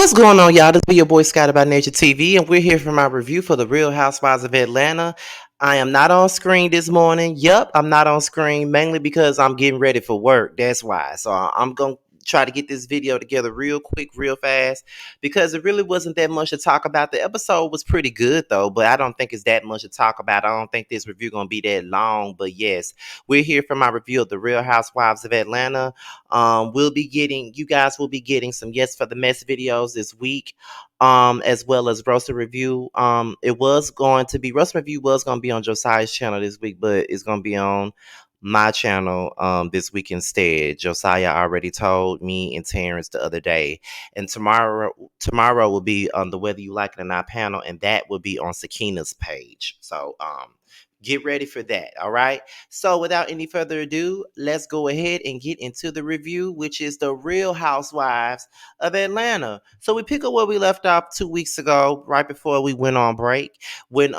What's going on, y'all? This is your boy Scott about Nature TV, and we're here for my review for the Real Housewives of Atlanta. I am not on screen this morning. Yup, I'm not on screen mainly because I'm getting ready for work. That's why. So I'm going to try to get this video together real quick, real fast, because it really wasn't that much to talk about. The episode was pretty good, though, but I don't think it's that much to talk about. I don't think this review going to be that long, but yes, we're here for my review of the Real Housewives of Atlanta. You guys will be getting some Yes for the Mess videos this week, as well as Roasted Review. Roasted Review was going to be on Josiah's channel this week, but it's going to be on my channel this week instead. Josiah already told me and Terrence the other day. And tomorrow will be on the Whether You Like It or Not panel, and that will be on Sakina's page. So get ready for that. All right. So without any further ado, let's go ahead and get into the review, which is the Real Housewives of Atlanta. So we pick up where we left off 2 weeks ago, right before we went on break, when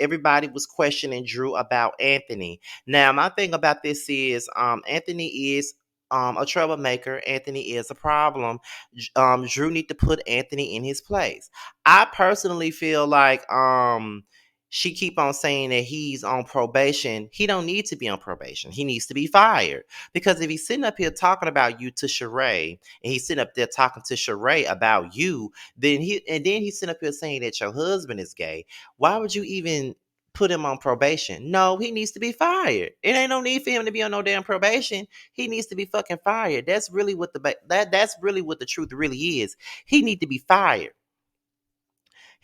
everybody was questioning Drew about Anthony. Now, my thing about this is Anthony is a troublemaker. Anthony is a problem. Drew need to put Anthony in his place. I personally feel like she keep on saying that he's on probation. He don't need to be on probation. He needs to be fired. Because if he's sitting up here talking about you to Sheree, and he's sitting up there talking to Sheree about you, then he's sitting up here saying that your husband is gay. Why would you even put him on probation? No, he needs to be fired. It ain't no need for him to be on no damn probation. He needs to be fucking fired. That's really what that's really what the truth really is. He need to be fired.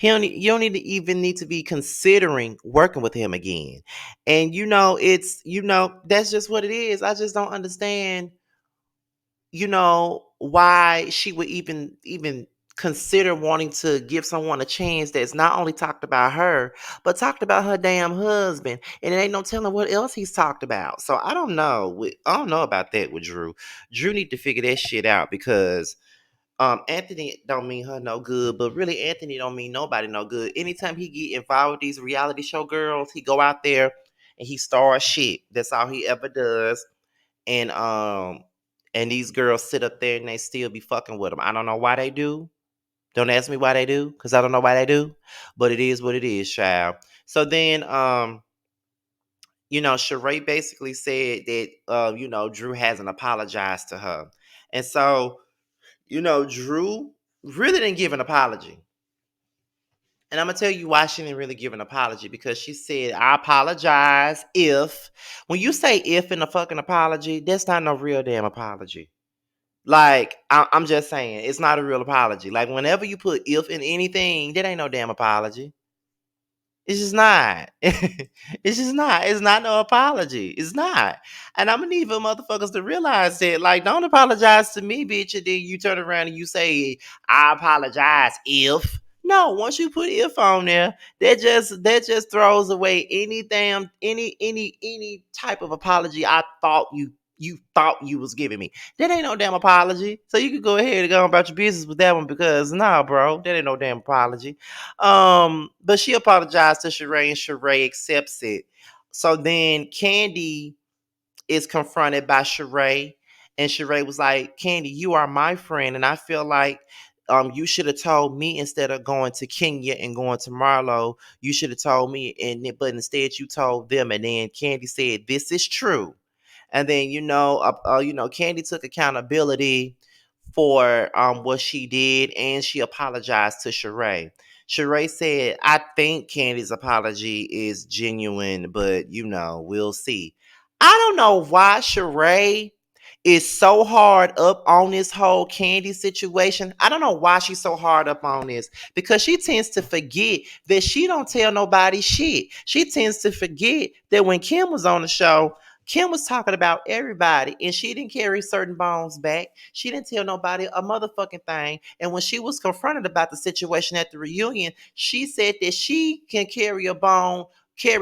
You don't need to even need to be considering working with him again. And that's just what it is. I just don't understand, why she would even consider wanting to give someone a chance that's not only talked about her, but talked about her damn husband. And it ain't no telling what else he's talked about. So I don't know. I don't know about that with Drew. Drew need to figure that shit out because Anthony don't mean her no good, but really Anthony don't mean nobody no good. Anytime he get involved with these reality show girls, he go out there and he stars shit. That's all he ever does. And these girls sit up there and they still be fucking with him. I don't know why they do. Don't ask me why they do, because I don't know why they do. But it is what it is, child. So then Sheree basically said that Drew hasn't apologized to her. And so Drew really didn't give an apology. And I'm going to tell you why she didn't really give an apology. Because she said, I apologize if. When you say if in a fucking apology, that's not no real damn apology. Like, I'm just saying, it's not a real apology. Like, whenever you put if in anything, that ain't no damn apology. It's just not. It's just not. It's not no apology. It's not. And I'm gonna need for motherfuckers to realize that. Like, don't apologize to me, bitch, and then you turn around and you say, I apologize if. No, once you put if on there, that just throws away any type of apology I thought you thought you was giving me. That ain't no damn apology. So you could go ahead and go about your business with that one because nah, bro, that ain't no damn apology. But she apologized to Sheree and Sheree accepts it. So then Kandi is confronted by Sheree, and Sheree was like, Kandi, you are my friend, and I feel like you should have told me instead of going to Kenya and going to Marlo. You should have told me, but instead you told them. And then Kandi said, "This is true." And then Kandi took accountability for what she did, and she apologized to Sheree. Sheree said, I think Kandi's apology is genuine, but we'll see. I don't know why Sheree is so hard up on this whole Kandi situation. I don't know why she's so hard up on this, because she tends to forget that she don't tell nobody shit. She tends to forget that when Kim was on the show, Kim was talking about everybody, and she didn't carry certain bones back. She didn't tell nobody a motherfucking thing. And when she was confronted about the situation at the reunion, she said that she can carry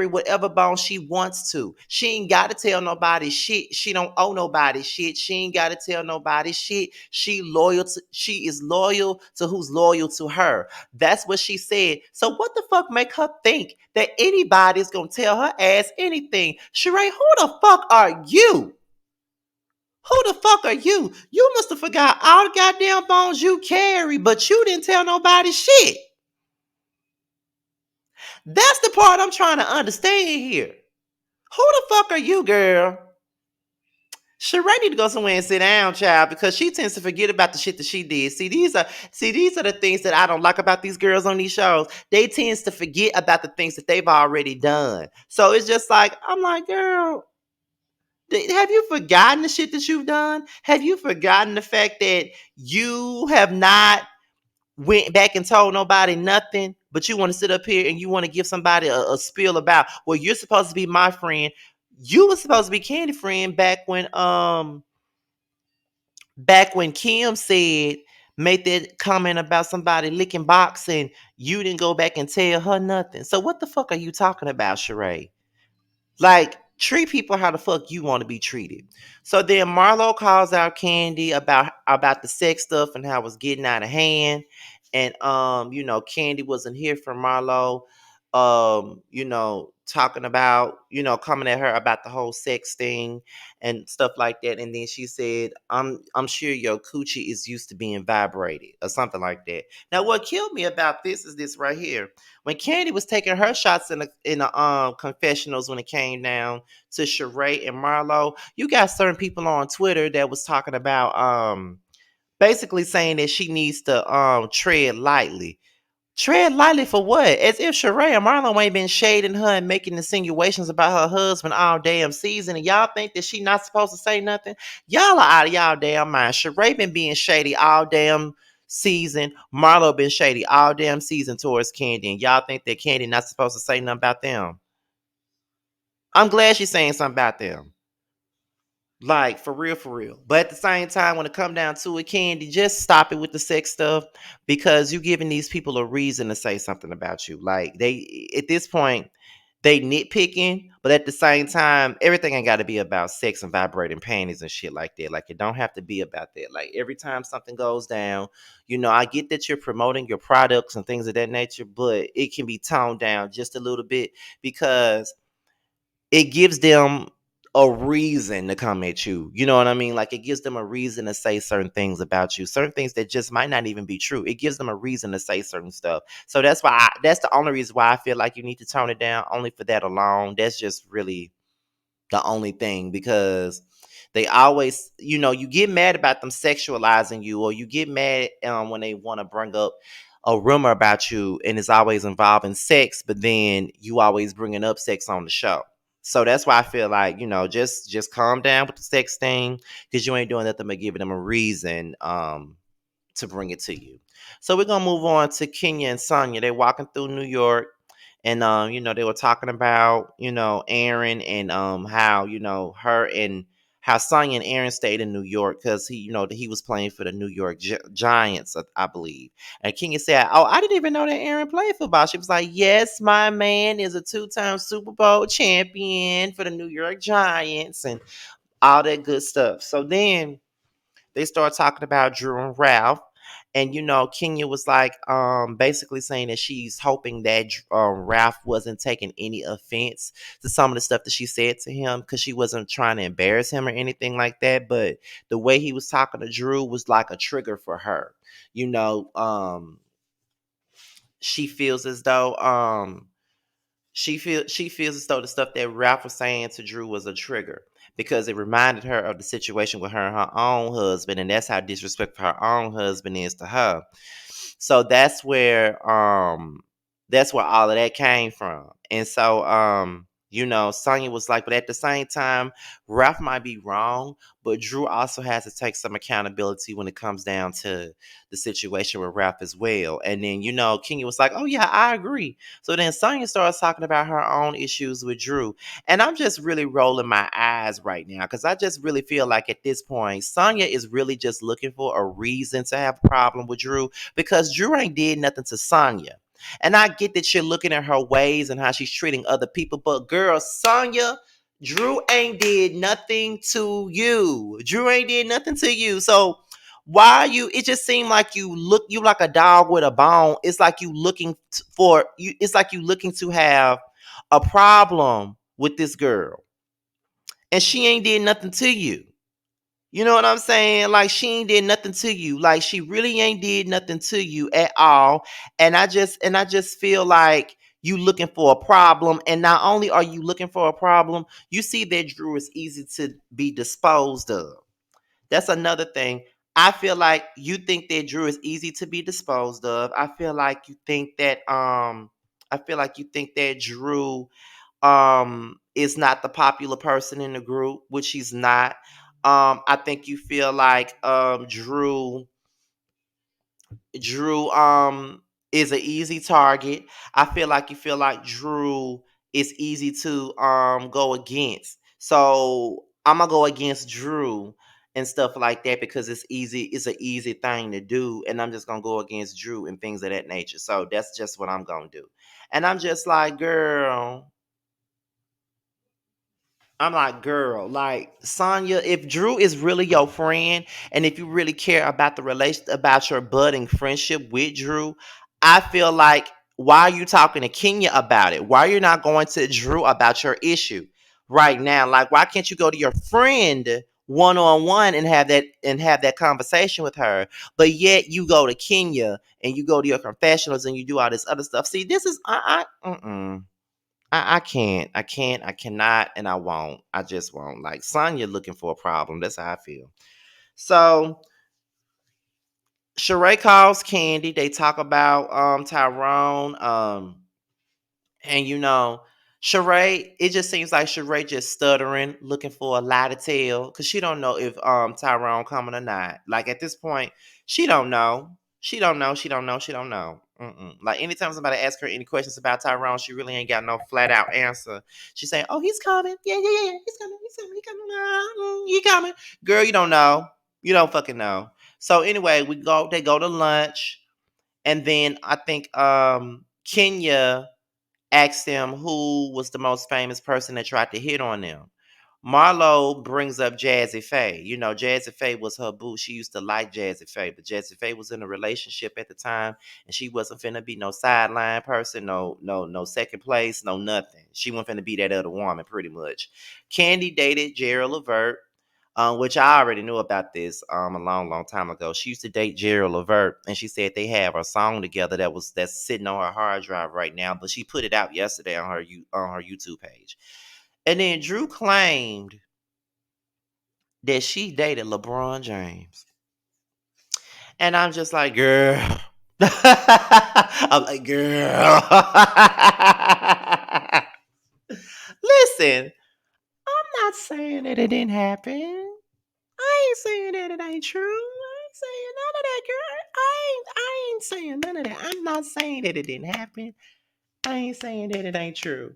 whatever bone she wants to. She ain't got to tell nobody shit. She don't owe nobody shit. She ain't got to tell nobody shit. She is loyal to who's loyal to her. That's what she said. So what the fuck make her think that anybody's gonna tell her ass anything? Sheree, who the fuck are you? Who the fuck are you? You must have forgot all the goddamn bones you carry, but you didn't tell nobody shit. That's the part I'm trying to understand here. Who the fuck are you, girl? Sheree need to go somewhere and sit down, child, because she tends to forget about the shit that she did. See, these are the things that I don't like about these girls on these shows. They tends to forget about the things that they've already done. So it's just like, I'm like, girl, have you forgotten the shit that you've done? Have you forgotten the fact that you have not went back and told nobody nothing, but you want to sit up here and you want to give somebody a spiel about, well, you're supposed to be my friend. You were supposed to be Candy friend back when Kim said made that comment about somebody licking box and you didn't go back and tell her nothing. So what the fuck are you talking about, Sheree? Like, treat people how the fuck you want to be treated. So then Marlo calls out Kandi about the sex stuff and how it's getting out of hand. And Kandi wasn't here for Marlo, talking about, coming at her about the whole sex thing and stuff like that. And then she said, I'm sure your coochie is used to being vibrated or something like that. Now, what killed me about this is this right here. When Kandi was taking her shots in the confessionals when it came down to Sheree and Marlo, you got certain people on Twitter that was talking about basically saying that she needs to tread lightly. Tread lightly for what? As if Sheree and Marlo ain't been shading her and making insinuations about her husband all damn season, and y'all think that she not supposed to say nothing? Y'all are out of y'all damn mind. Sheree been being shady all damn season. Marlo been shady all damn season towards Kandi, and y'all think that Kandi not supposed to say nothing about them. I'm glad she's saying something about them. Like, for real, for real. But at the same time, when it come down to it, Kandi, just stop it with the sex stuff, because you giving these people a reason to say something about you. Like, they, at this point, they nitpicking, but at the same time, everything ain't got to be about sex and vibrating panties and shit like that. Like, it don't have to be about that. Like, every time something goes down, I get that you're promoting your products and things of that nature, but it can be toned down just a little bit, because it gives them a reason to come at you. You know what I mean? Like, it gives them a reason to say certain things about you, certain things that just might not even be true. It gives them a reason to say certain stuff. So that's the only reason why I feel like you need to tone it down, only for that alone. That's just really the only thing, because they always, you get mad about them sexualizing you, or you get mad when they want to bring up a rumor about you and it's always involving sex, but then you always bringing up sex on the show. So that's why I feel like, just calm down with the sex thing, because you ain't doing nothing but giving them a reason to bring it to you. So we're gonna move on to Kenya and Sonya. They're walking through New York, and they were talking about, Aaron, and how, her and how Sonya and Aaron stayed in New York because he was playing for the New York Giants, I believe. And Kenya said, "Oh, I didn't even know that Aaron played football." She was like, "Yes, my man is a two-time Super Bowl champion for the New York Giants," and all that good stuff. So then they start talking about Drew and Ralph. And Kenya was like, basically saying that she's hoping that Ralph wasn't taking any offense to some of the stuff that she said to him, because she wasn't trying to embarrass him or anything like that. But the way he was talking to Drew was like a trigger for her. You know, she feels as though she feels as though the stuff that Ralph was saying to Drew was a trigger, because it reminded her of the situation with her and her own husband, and that's how disrespectful her own husband is to her. So that's where all of that came from. And so Sonya was like, but at the same time, Ralph might be wrong, but Drew also has to take some accountability when it comes down to the situation with Ralph as well. And then Kenya was like, oh yeah, I agree. So then Sonya starts talking about her own issues with Drew. And I'm just really rolling my eyes right now, because I just really feel like at this point, Sonya is really just looking for a reason to have a problem with Drew, because Drew ain't did nothing to Sonya. And I get that you're looking at her ways and how she's treating other people, but girl, Sonya, Drew ain't did nothing to you. Drew ain't did nothing to you. So why are you? It just seemed like you like a dog with a bone. It's like you looking for you. It's like you looking to have a problem with this girl, and she ain't did nothing to you. You know what I'm saying? Like she ain't did nothing to you. Like she really ain't did nothing to you at all. And I just feel like you looking for a problem. And not only are you looking for a problem, you see that Drew is easy to be disposed of. That's another thing. I feel like you think that Drew is easy to be disposed of. I feel like you think that Drew is not the popular person in the group, which he's not. I think you feel like Drew is an easy target. I feel like you feel like Drew is easy to go against. So I'm gonna go against Drew and stuff like that because it's easy. It's an easy thing to do, and I'm just gonna go against Drew and things of that nature. So that's just what I'm gonna do. And I'm just like, girl. I'm like, girl, like Sonya, if Drew is really your friend, and if you really care about the relation, about your budding friendship with Drew, I feel like why are you talking to Kenya about it? Why are you not going to Drew about your issue right now? Like, why can't you go to your friend one on one and have that conversation with her? But yet you go to Kenya and you go to your confessionals and you do all this other stuff. See, this is I can't. I cannot, and I won't. I just won't. Like Sonya looking for a problem. That's how I feel. So Sheree calls Kandi. They talk about Tyrone. And Sheree, it just seems like Sheree just stuttering, looking for a lie to tell, because she don't know if Tyrone coming or not. Like at this point, she don't know. She don't know. She don't know. She don't know. Mm-mm. Like anytime somebody asks her any questions about Tyrone, she really ain't got no flat out answer. She's saying, "Oh, he's coming. Yeah, yeah, yeah. He's coming. He's coming. He coming. He coming." Girl, you don't know. You don't fucking know. So anyway, we go. They go to lunch, and then I think Kenya asked them who was the most famous person that tried to hit on them. Marlo brings up Jazzy Faye. Jazzy Faye was her boo. She used to like Jazzy Faye, but Jazzy Faye was in a relationship at the time, and she wasn't finna be no sideline person, no second place, no nothing. She wasn't finna be that other woman, pretty much. Kandi dated Gerald Levert, which I already knew about this a long, long time ago. She used to date Gerald Levert, and she said they have a song together that's sitting on her hard drive right now. But she put it out yesterday on her YouTube page. And then Drew claimed that she dated LeBron James, and I'm just like, girl. I'm like, girl. Listen, I'm not saying that it didn't happen. I ain't saying that it ain't true. I ain't saying none of that, girl. I ain't saying none of that. I'm not saying that it didn't happen. I ain't saying that it ain't true.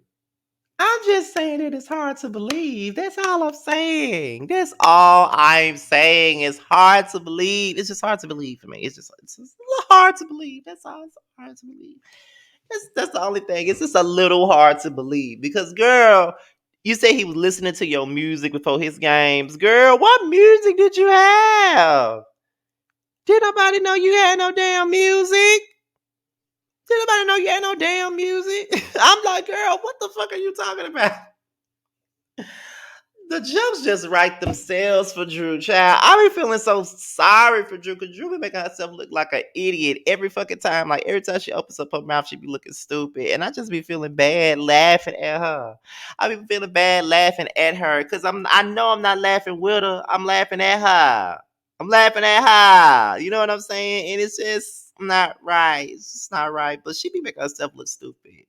I'm just saying that it's hard to believe. That's all I'm saying. That's all I'm saying. It's hard to believe. It's just hard to believe for me. It's just a little hard to believe. That's all. It's hard to believe. That's the only thing. It's just a little hard to believe because, girl, you say he was listening to your music before his games. Girl, what music did you have? Did nobody know you had no damn music? Did nobody know you had no damn music? I'm like, girl, what the fuck are you talking about? The jokes just write themselves for Drew, child. I be feeling so sorry for Drew because Drew be making herself look like an idiot every fucking time. Like every time she opens up her mouth, she be looking stupid, and I just be feeling bad laughing at her. I be feeling bad laughing at her because I know I'm not laughing with her. I'm laughing at her. I'm laughing at her. You know what I'm saying? And it's just not right. It's just not right. But she be making herself look stupid.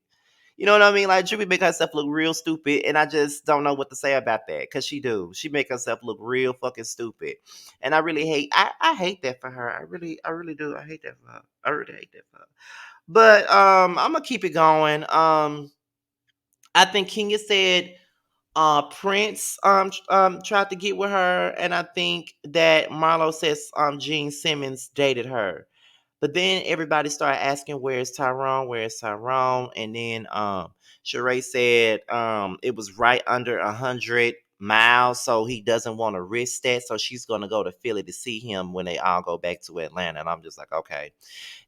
You know what I mean? Like Drew be make herself look real stupid, and I just don't know what to say about that because she do. She make herself look real fucking stupid, and I really hate. I hate that for her. I really do. I hate that for her. I really hate that for her. But I'm gonna keep it going. I think Kenya said Prince tried to get with her, and I think that Marlo says Gene Simmons dated her. But then everybody started asking, "Where's Tyrone? Where's Tyrone?" And then Sheree said it was right under 100 miles, so he doesn't want to risk that. So she's gonna go to Philly to see him when they all go back to Atlanta. And I'm just like, okay.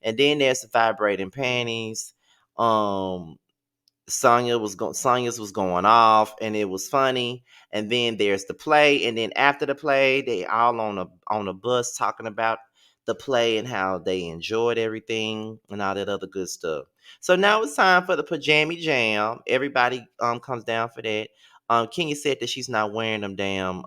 And then there's the vibrating panties. Um, Sonya's was going off, and it was funny. And then there's the play, and then after the play, they all on a bus talking about the play and how they enjoyed everything and all that other good stuff. So now it's time for the Pajama Jam. Everybody comes down for that. Kenya said that she's not wearing them damn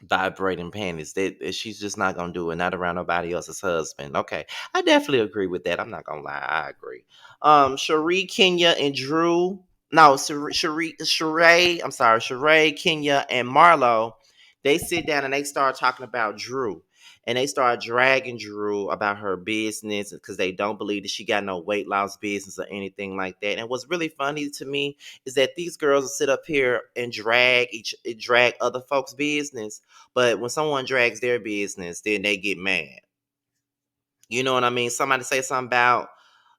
vibrating panties. That she's just not gonna do it. Not around nobody else's husband. Okay, I definitely agree with that. I'm not gonna lie, I agree. Sheree, Kenya, and Drew. No, Sheree. I'm sorry, Sheree, Kenya, and Marlo. They sit down and they start talking about Drew. And they start dragging Drew about her business because they don't believe that she got no weight loss business or anything like that. And what's really funny to me is that these girls will sit up here and drag other folks' business, but when someone drags their business, then they get mad. You know what I mean? Somebody say something about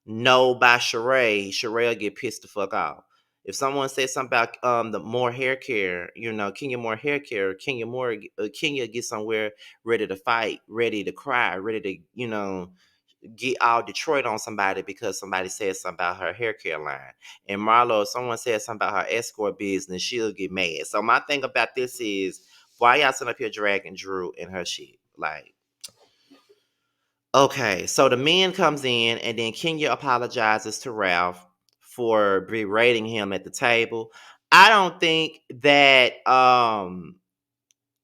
no by Sheree, Sheree will get pissed the fuck off. If someone says something about the more hair care, Kenya more hair care, Kenya get somewhere ready to fight, ready to cry, ready to get all Detroit on somebody because somebody said something about her hair care line. And Marlo, if someone says something about her escort business, she'll get mad. So my thing about this is, why y'all sitting up here dragging Drew and her shit? Like, okay, so the man comes in and then Kenya apologizes to Ralph for berating him at the table. I don't think that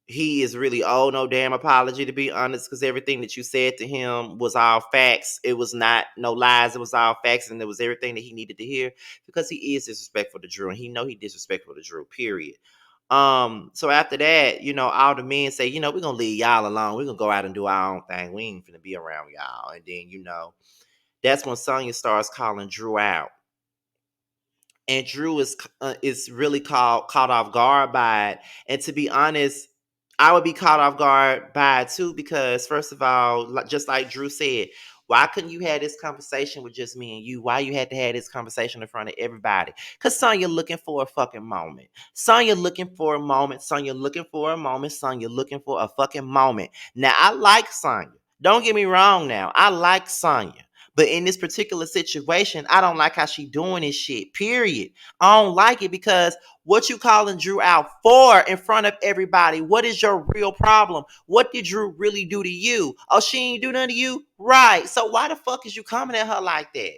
he is really owed no damn apology, to be honest, because everything that you said to him was all facts. It was not no lies. It was all facts, and it was everything that he needed to hear because he is disrespectful to Drew, and he know he disrespectful to Drew. Period. So after that, all the men say, we're gonna leave y'all alone. We're gonna go out and do our own thing. We ain't finna be around y'all. And then, that's when Sonya starts calling Drew out, and Drew is really caught off guard by it. And to be honest, I would be caught off guard by it too because first of all, just like Drew said, why couldn't you have this conversation with just me and you? Why you had to have this conversation in front of everybody? Cause Sonya looking for a fucking moment. Sonya looking for a moment. Sonya looking for a moment. Sonya looking for a fucking moment. Now I like Sonya. Don't get me wrong. Now I like Sonya. But in this particular situation, I don't like how she doing this shit. Period. I don't like it because what you calling Drew out for in front of everybody? What is your real problem? What did Drew really do to you? Oh, she ain't do nothing to you? Right. So why the fuck is you coming at her like that?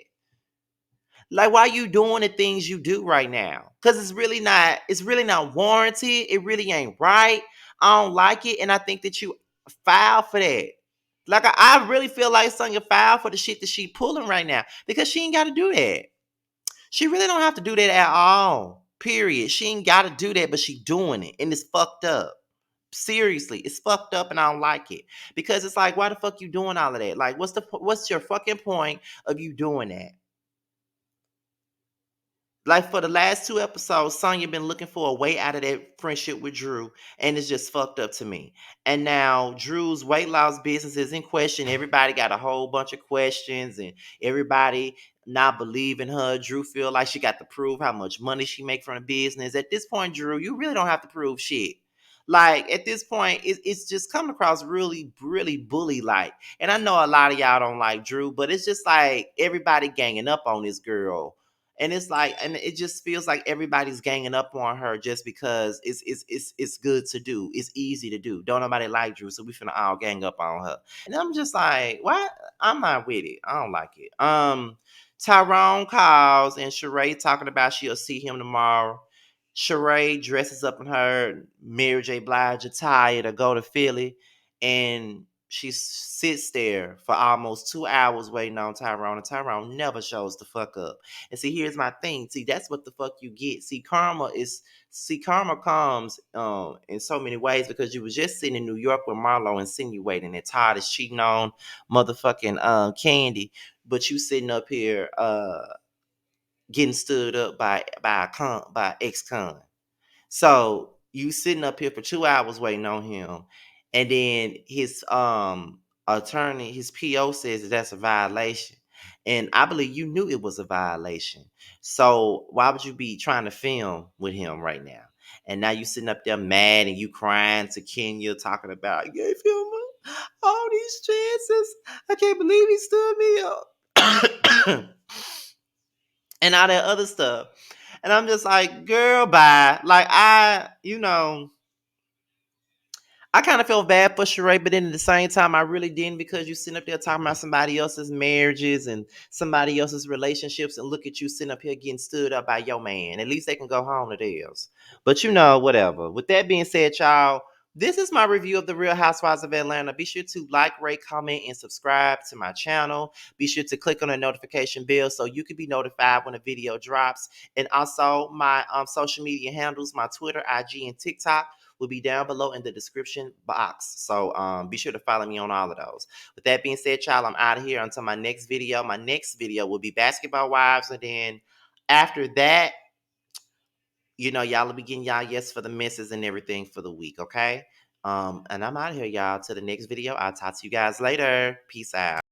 Like, why you doing the things you do right now? Because it's really not warranted. It really ain't right. I don't like it. And I think that you filed for that. Like, I really feel like Sonya filed for the shit that she pulling right now. Because she ain't got to do that. She really don't have to do that at all. Period. She ain't got to do that, but she doing it. And it's fucked up. Seriously, it's fucked up and I don't like it. Because it's like, why the fuck you doing all of that? Like, what's your fucking point of you doing that? Like for the last two episodes, Sonya been looking for a way out of that friendship with Drew, and it's just fucked up to me. And now Drew's weight loss business is in question. Everybody got a whole bunch of questions, and everybody not believing her. Drew feel like she got to prove how much money she make from the business. At this point, Drew, you really don't have to prove shit. Like at this point, it's just coming across really, really bully like. And I know a lot of y'all don't like Drew, but it's just like everybody ganging up on this girl, and it's like, and it just feels like everybody's ganging up on her just because it's good to do. It's easy to do. Don't nobody like Drew, so we finna all gang up on her. And I'm just like, what? I'm not with it. I don't like it. Tyrone calls and Sheree talking about she'll see him tomorrow. Sheree dresses up in her Mary J. Blige attire to go to Philly, and she sits there for almost 2 hours waiting on Tyrone, and Tyrone never shows the fuck up. And see, here's my thing. See, that's what the fuck you get. Karma comes in so many ways because you was just sitting in New York with Marlo insinuating that Todd is cheating on motherfucking Kandi, but you sitting up here getting stood up by ex-con. So you sitting up here for 2 hours waiting on him, and then his attorney, his PO says that that's a violation. And I believe you knew it was a violation. So why would you be trying to film with him right now? And now you sitting up there mad and you crying to Kenya talking about, you gave him all these chances. I can't believe he stood me up. and all that other stuff. And I'm just like, girl, bye. Like, I kind of feel bad for Sheree, but then at the same time, I really didn't, because you sitting up there talking about somebody else's marriages and somebody else's relationships, and look at you sitting up here getting stood up by your man. At least they can go home to theirs. But whatever. With that being said, y'all, this is my review of the Real Housewives of Atlanta. Be sure to like, rate, comment, and subscribe to my channel. Be sure to click on the notification bell so you can be notified when a video drops. And also my social media handles, my Twitter, IG, and TikTok will be down below in the description box. So be sure to follow me on all of those. With that being said, y'all, I'm out of here until my next video. My next video will be Basketball Wives. And then after that, y'all will be getting y'all yes for the misses and everything for the week, okay? And I'm out of here, y'all. Till the next video. I'll talk to you guys later. Peace out.